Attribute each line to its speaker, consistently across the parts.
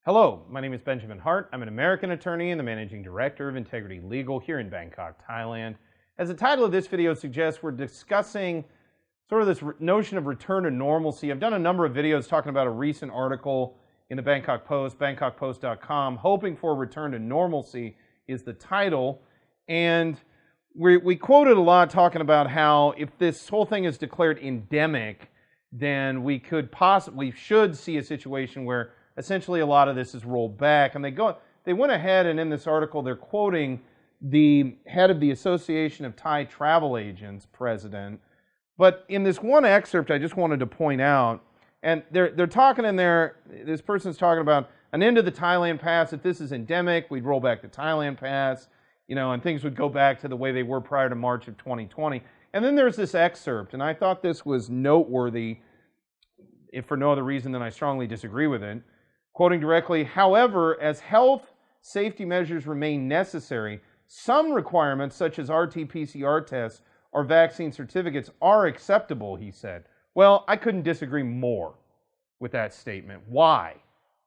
Speaker 1: Hello, my name is Benjamin Hart. I'm an American attorney and the Managing Director of Integrity Legal here in Bangkok, Thailand. As the title of this video suggests, we're discussing sort of this notion of return to normalcy. I've done a number of videos talking about a recent article in the Bangkok Post, bangkokpost.com. Hoping for a return to normalcy is the title. And we quoted a lot talking about how if this whole thing is declared endemic, then we should see a situation where essentially a lot of this is rolled back. And they went ahead, and in this article they're quoting the head of the Association of Thai Travel Agents president. But in this one excerpt I just wanted to point out, and they're talking in there, this person's talking about an end to the Thailand pass. If this is endemic, we'd roll back the Thailand pass, and things would go back to the way they were prior to March of 2020. And then there's this excerpt, and I thought this was noteworthy, if for no other reason than I strongly disagree with it. Quoting directly, however, as health safety measures remain necessary, some requirements such as RT-PCR tests or vaccine certificates are acceptable, he said. Well, I couldn't disagree more with that statement. Why?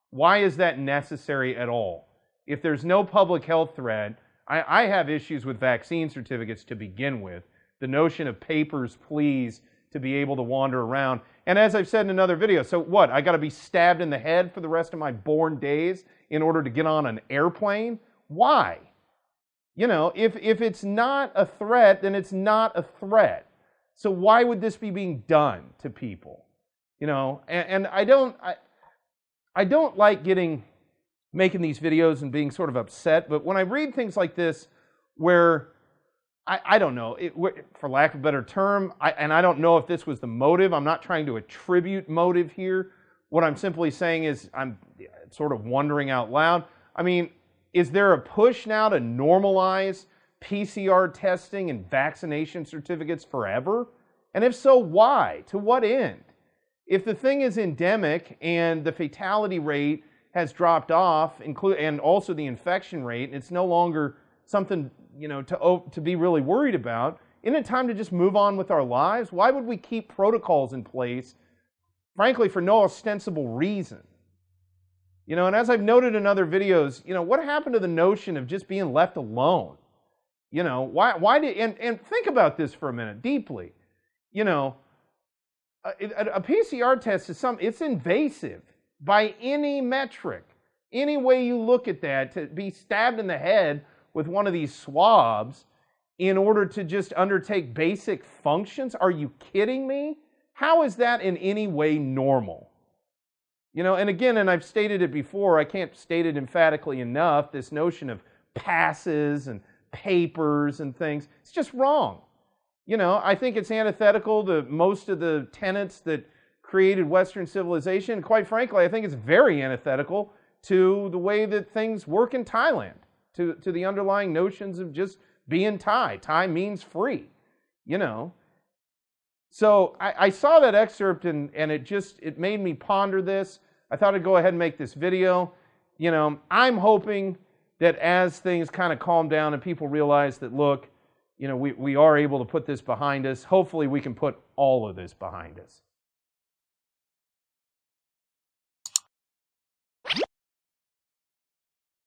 Speaker 1: Why is that necessary at all? If there's no public health threat, I have issues with vaccine certificates to begin with. The notion of papers, please, to be able to wander around. And as I've said in another video, so what? I got to be stabbed in the head for the rest of my born days in order to get on an airplane? Why? If it's not a threat, then it's not a threat. So why would this be being done to people? And I don't like making these videos and being sort of upset, but when I read things like this where I don't know, for lack of a better term, and I don't know if this was the motive. I'm not trying to attribute motive here. What I'm simply saying is I'm sort of wondering out loud. I mean, is there a push now to normalize PCR testing and vaccination certificates forever? And if so, why? To what end? If the thing is endemic and the fatality rate has dropped off, and also the infection rate, and it's no longer something to be really worried about, isn't it time to just move on with our lives? Why would we keep protocols in place, frankly, for no ostensible reason? And as I've noted in other videos, what happened to the notion of just being left alone? Why did, and think about this for a minute, deeply. A PCR test it's invasive by any metric. Any way you look at that, to be stabbed in the head with one of these swabs in order to just undertake basic functions? Are you kidding me? How is that in any way normal? And again, and I've stated it before, I can't state it emphatically enough, this notion of passes and papers and things, it's just wrong. I think it's antithetical to most of the tenets that created Western civilization. Quite frankly, I think it's very antithetical to the way that things work in Thailand. To the underlying notions of just being Thai. Thai means free, So I saw that excerpt and it made me ponder this. I thought I'd go ahead and make this video. I'm hoping that as things kind of calm down and people realize that, look, we are able to put this behind us, hopefully we can put all of this behind us.